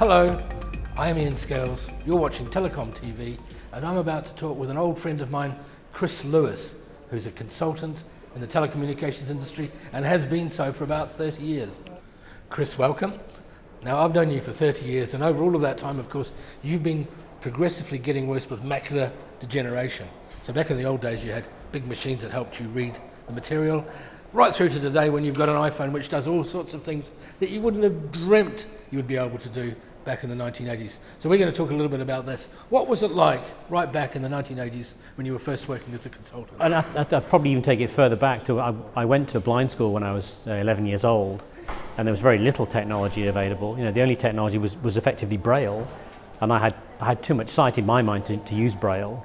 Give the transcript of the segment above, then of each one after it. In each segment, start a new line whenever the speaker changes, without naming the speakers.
Hello, I am Ian Scales, you're watching TelecomTV, and I'm about to talk with an old friend of mine, Chris Lewis, who's a consultant in the telecommunications industry and has been so for about 30 years. Chris, welcome. Now, I've known you for 30 years, and over all of that time, of course, you've been progressively getting worse with macular degeneration. So back in the old days, you had big machines that helped you read the material, right through to today when you've got an iPhone which does all sorts of things that you wouldn't have dreamt you would be able to do back in the 1980s. So we're going to talk a little bit about this. What was it like right back in the 1980s when you were first working as a consultant?
And I'd probably even take it further back to, I went to a blind school when I was 11 years old, and there was very little technology available. You know, the only technology was effectively Braille, and I had too much sight in my mind to use Braille.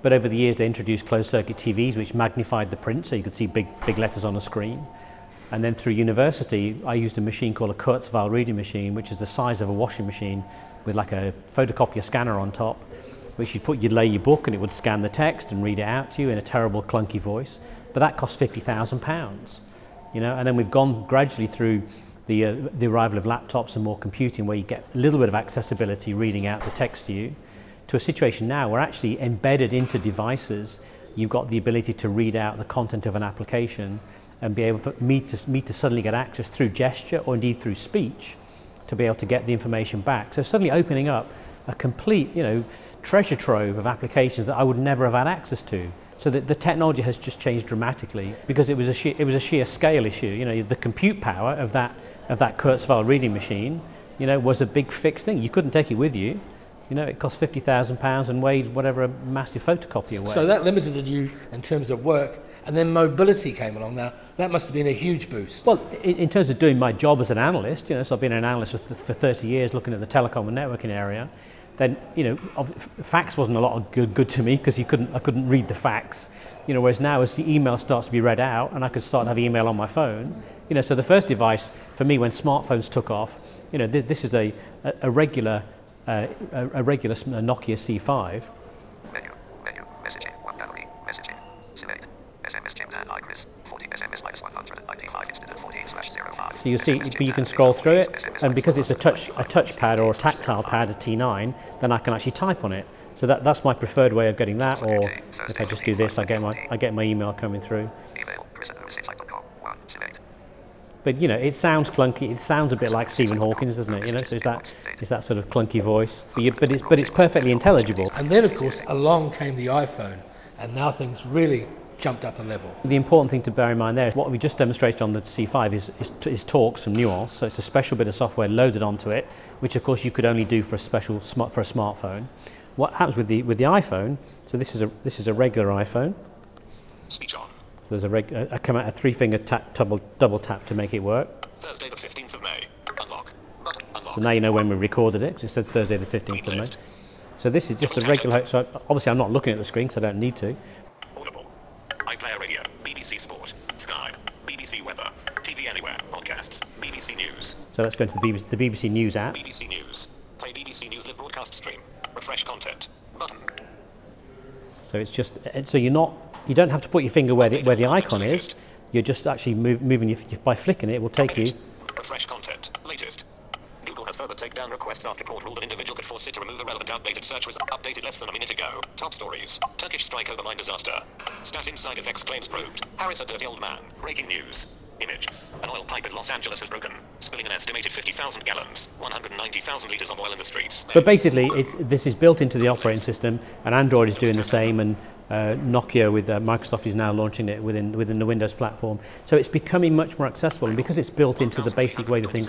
But over the years they introduced closed-circuit TVs which magnified the print so you could see big letters on the screen. And then through university I used a machine called a Kurzweil reading machine, which is the size of a washing machine with like a photocopier scanner on top, which you'd lay your book and it would scan the text and read it out to you in a terrible clunky voice. But that cost £50,000, you know. And then we've gone gradually through the arrival of laptops and more computing, where you get a little bit of accessibility reading out the text to you, to a situation now where actually embedded into devices you've got the ability to read out the content of an application and be able for me to suddenly get access through gesture or indeed through speech to be able to get the information back. So suddenly opening up a complete, you know, treasure trove of applications that I would never have had access to. So the technology has just changed dramatically because it was a sheer scale issue. You know, the compute power of that Kurzweil reading machine, you know, was a big fixed thing. You couldn't take it with you. You know, it cost £50,000 and weighed whatever a massive photocopier weighed.
So that limited you in terms of work, and then mobility came along. Now, that must have been a huge boost.
Well, in terms of doing my job as an analyst, you know, so I've been an analyst for 30 years looking at the telecom and networking area, then, you know, fax wasn't a lot of good to me because I couldn't read the fax. You know, whereas now as the email starts to be read out and I could start to have email on my phone, you know, so the first device for me when smartphones took off, you know, this is a regular Nokia C5.
Menu, messaging, 1 gallery, messaging, select, SMS James and Chris, 40 SMS minus 195 instead of 40/05.
So you see, but you can scroll through it, and because it's a touchpad or a tactile pad, a T9, then I can actually type on it. So that's my preferred way of getting that. Or if I just do this, I get my email coming through.
Email, select.
But you know, it sounds clunky. It sounds a bit like Stephen Hawking's, doesn't it? You know, so it's that sort of clunky voice. But it's perfectly intelligible.
And then, of course, along came the iPhone, and now things really jumped up a level.
The important thing to bear in mind there is what we just demonstrated on the C5 is talks from Nuance. So it's a special bit of software loaded onto it, which of course you could only do for a smartphone. What happens with the iPhone? So this is a regular iPhone.
Speech on.
So there's a 3-finger tap, double tap to make it work.
Thursday the 15th of May. Unlock. Button. Unlock.
So now you know when we recorded it, because it said Thursday the 15th of May. So this is just a regular, so obviously I'm not looking at the screen because I don't need to.
Audible. iPlayer Radio. BBC Sport. Sky. BBC Weather. TV Anywhere. Podcasts. BBC News.
So let's go into the BBC News app.
BBC News. Play BBC News live broadcast stream. Refresh content. Button.
So it's just, so you don't have to put your finger where the icon is. You're just actually moving by flicking it. It will take you.
Refresh content. Latest. Google has further takedown requests after court ruled an individual could force it to remove a relevant outdated search was updated less than a minute ago. Top stories. Turkish strike over mine disaster. Statin side effects claims probed. Harris a dirty old man. Breaking news. Image. An oil pipe in Los Angeles has broken, spilling an estimated 50,000 gallons, 190,000 litres of oil in the streets.
But basically, this is built into the operating system, and Android is doing the same, and Nokia with Microsoft is now launching it within the Windows platform. So it's becoming much more accessible, and because it's built into the basic way the thing.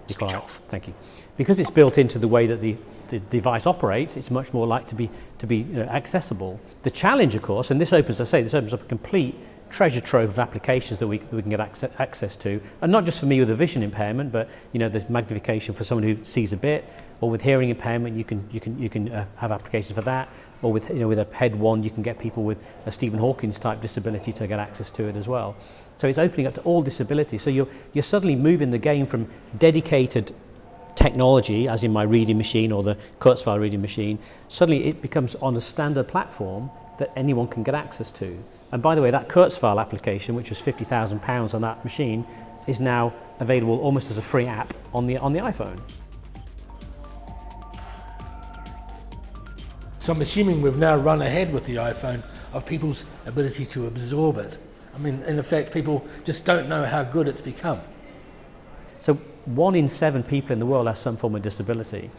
Be quiet. Thank you. Because it's built into the way that the device operates, it's much more likely to be accessible. The challenge, of course, and this opens up a complete treasure trove of applications that we can get access to, and not just for me with a vision impairment, but you know, there's magnification for someone who sees a bit, or with hearing impairment, you can have applications for that, or with a PED 1, you can get people with a Stephen Hawking's type disability to get access to it as well. So it's opening up to all disabilities. So you're suddenly moving the game from dedicated technology, as in my reading machine or the Kurzweil reading machine. Suddenly it becomes on a standard platform that anyone can get access to. And by the way, that Kurzweil application, which was £50,000 on that machine, is now available almost as a free app on the iPhone.
So I'm assuming we've now run ahead with the iPhone of people's ability to absorb it. I mean, in effect, people just don't know how good it's become.
So 1 in 7 people in the world has some form of disability.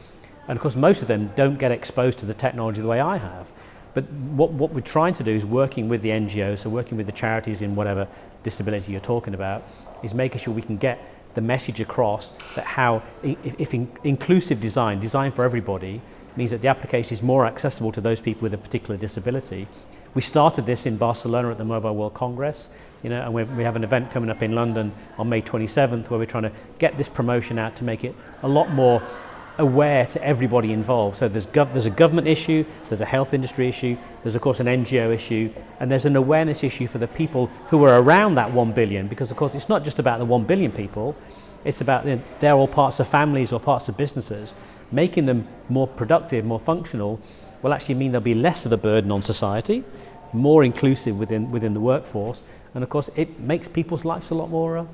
And of course, most of them don't get exposed to the technology the way I have. But what we're trying to do is working with the NGOs, so working with the charities in whatever disability you're talking about, is making sure we can get the message across that how, if inclusive design for everybody, means that the application is more accessible to those people with a particular disability. We started this in Barcelona at the Mobile World Congress, and we have an event coming up in London on May 27th where we're trying to get this promotion out to make it a lot more aware to everybody involved. So there's a government issue, there's a health industry issue, there's of course an NGO issue, and there's an awareness issue for the people who are around that 1 billion, because of course it's not just about the 1 billion people, it's about they're all parts of families or parts of businesses. Making them more productive, more functional, will actually mean there'll be less of a burden on society, more inclusive within the workforce, and of course it makes people's lives a lot more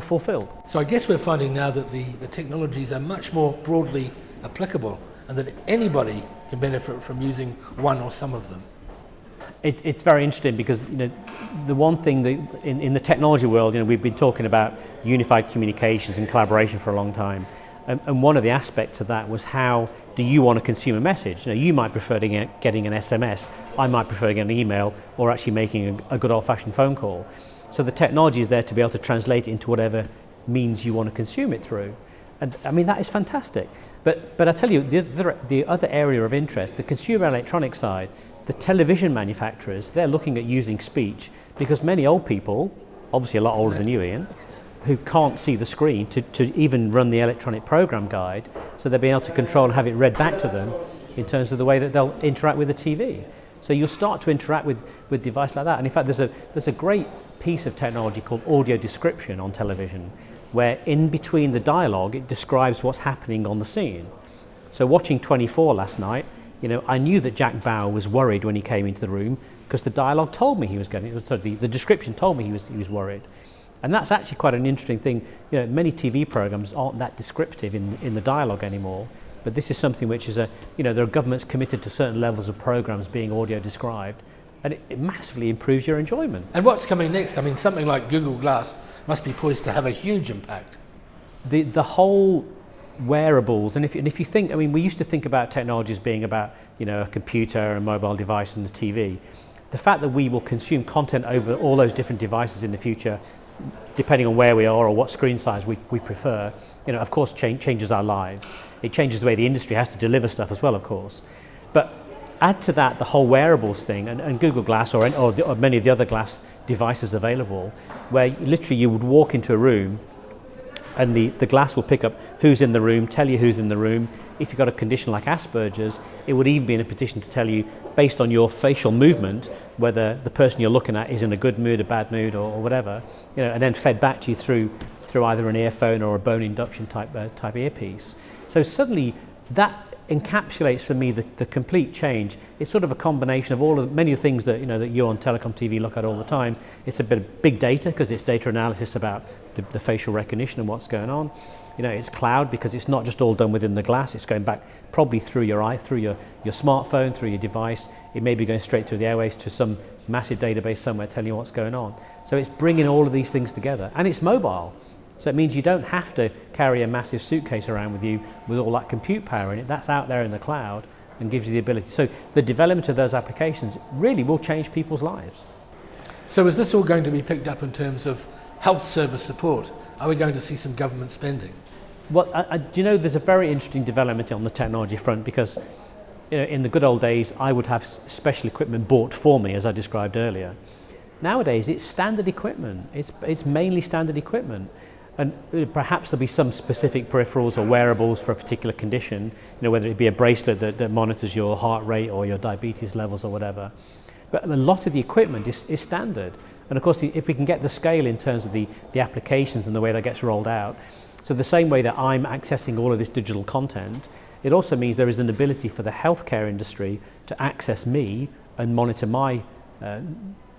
fulfilled.
So I guess we're finding now that the technologies are much more broadly applicable and that anybody can benefit from using one or some of them.
It's very interesting because the one thing that in the technology world, we've been talking about unified communications and collaboration for a long time. And one of the aspects of that was how do you want to consume a message? You might prefer getting an SMS, I might prefer getting an email, or actually making a good old-fashioned phone call. So the technology is there to be able to translate it into whatever means you want to consume it through. And I mean, that is fantastic. But I tell you, the other area of interest, the consumer electronics side, the television manufacturers, they're looking at using speech because many old people, obviously a lot older than you, Ian, who can't see the screen to even run the electronic program guide, so they'll be able to control and have it read back to them in terms of the way that they'll interact with the TV. So you'll start to interact with devices like that. And in fact, there's a great piece of technology called audio description on television, where in between the dialogue, it describes what's happening on the scene. So watching 24 last night, I knew that Jack Bauer was worried when he came into the room because the dialogue told me he was getting, so the description told me he was worried. And that's actually quite an interesting thing. Many TV programs aren't that descriptive in the dialogue anymore, but this is something which is there are governments committed to certain levels of programs being audio described, and it massively improves your enjoyment.
And what's coming next? I mean, something like Google Glass must be poised to have a huge impact.
The whole wearables, and if you think, we used to think about technology as being about a computer, a mobile device, and a TV. The fact that we will consume content over all those different devices in the future, depending on where we are or what screen size we prefer, of course changes our lives. It changes the way the industry has to deliver stuff as well, of course. But add to that the whole wearables thing, and Google Glass or many of the other glass devices available, where literally you would walk into a room and the glass will pick up who's in the room, tell you who's in the room. If you've got a condition like Asperger's, it would even be in a position to tell you, based on your facial movement, whether the person you're looking at is in a good mood, a bad mood, or whatever, and then fed back to you through either an earphone or a bone induction type earpiece. So suddenly that encapsulates for me the complete change. It's sort of a combination of many of the things that that you on TelecomTV look at all the time. It's a bit of big data because it's data analysis about the facial recognition and what's going on. It's cloud because it's not just all done within the glass. It's going back probably through your smartphone, through your device. It may be going straight through the airwaves to some massive database somewhere telling you what's going on. So it's bringing all of these things together, and it's mobile. So it means you don't have to carry a massive suitcase around with you with all that compute power in it. That's out there in the cloud and gives you the ability. So the development of those applications really will change people's lives.
So is this all going to be picked up in terms of health service support? Are we going to see some government spending?
Well, there's a very interesting development on the technology front because in the good old days, I would have special equipment bought for me, as I described earlier. Nowadays, it's standard equipment. It's mainly standard equipment. And perhaps there'll be some specific peripherals or wearables for a particular condition, whether it be a bracelet that monitors your heart rate or your diabetes levels or whatever. But a lot of the equipment is standard. And of course, if we can get the scale in terms of the applications and the way that gets rolled out, so the same way that I'm accessing all of this digital content, it also means there is an ability for the healthcare industry to access me and monitor my,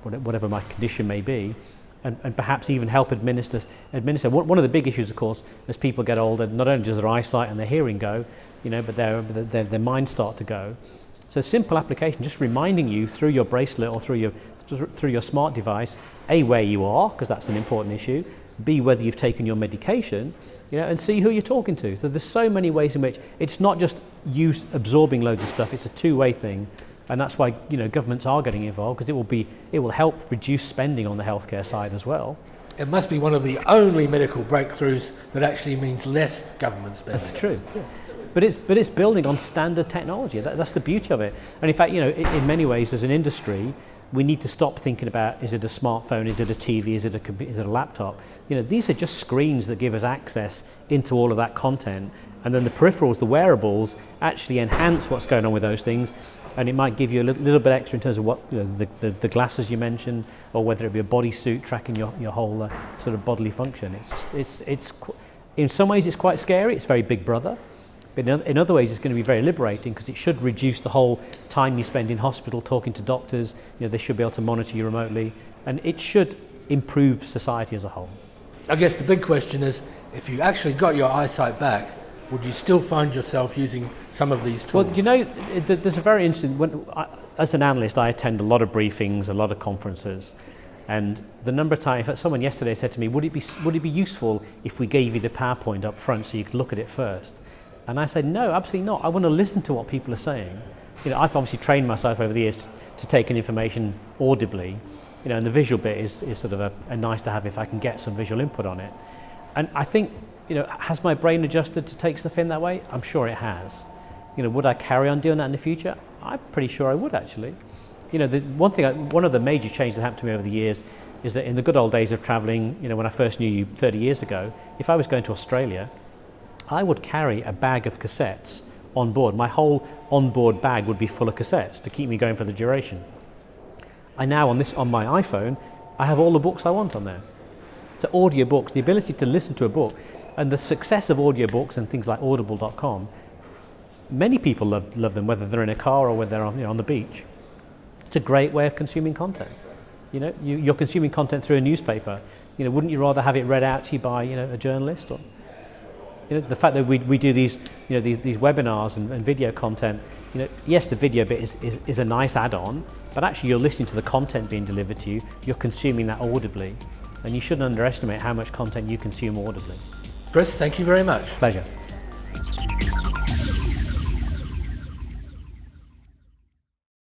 whatever my condition may be, and perhaps even help administer. One of the big issues, of course, as people get older, not only does their eyesight and their hearing go, but their minds start to go. So simple application, just reminding you through your bracelet or through your smart device, A, where you are, because that's an important issue, B, whether you've taken your medication, and C, who you're talking to. So there's so many ways in which it's not just you absorbing loads of stuff, it's a two-way thing. And that's why governments are getting involved, because it will help reduce spending on the healthcare side as well.
It must be one of the only medical breakthroughs that actually means less government spending.
That's true. Yeah. But it's building on standard technology. That's the beauty of it. And in fact, in many ways, as an industry, we need to stop thinking about, is it a smartphone, is it a TV, is it a laptop? These are just screens that give us access into all of that content. And then the peripherals, the wearables, actually enhance what's going on with those things. And it might give you a little bit extra in terms of what the glasses you mentioned, or whether it be a bodysuit tracking your whole sort of bodily function. It's in some ways it's quite scary. It's very Big Brother. But in other ways, it's going to be very liberating, because it should reduce the whole time you spend in hospital talking to doctors. They should be able to monitor you remotely, and it should improve society as a whole.
I guess the big question is, if you actually got your eyesight back, would you still find yourself using some of these tools?
Well, there's a very interesting, as an analyst, I attend a lot of briefings, a lot of conferences, and the number of times, in fact, someone yesterday said to me, would it be useful if we gave you the PowerPoint up front so you could look at it first? And I said, no, absolutely not. I want to listen to what people are saying. I've obviously trained myself over the years to take in information audibly, and the visual bit is sort of a nice to have if I can get some visual input on it. And I think, has my brain adjusted to take stuff in that way? I'm sure it has. Would I carry on doing that in the future? I'm pretty sure I would, actually. One of the major changes that happened to me over the years is that in the good old days of traveling, when I first knew you 30 years ago, if I was going to Australia, I would carry a bag of cassettes on board. My whole onboard bag would be full of cassettes to keep me going for the duration. I now, on my iPhone, I have all the books I want on there. So audiobooks, the ability to listen to a book, and the success of audiobooks and things like audible.com, many people love them, whether they're in a car or whether they're on the beach. It's a great way of consuming content. You're consuming content through a newspaper. Wouldn't you rather have it read out to you by a journalist? Or the fact that we do these webinars and video content, yes, the video bit is a nice add-on, but actually you're listening to the content being delivered to you, you're consuming that audibly, and you shouldn't underestimate how much content you consume audibly.
Chris, thank you very much.
Pleasure.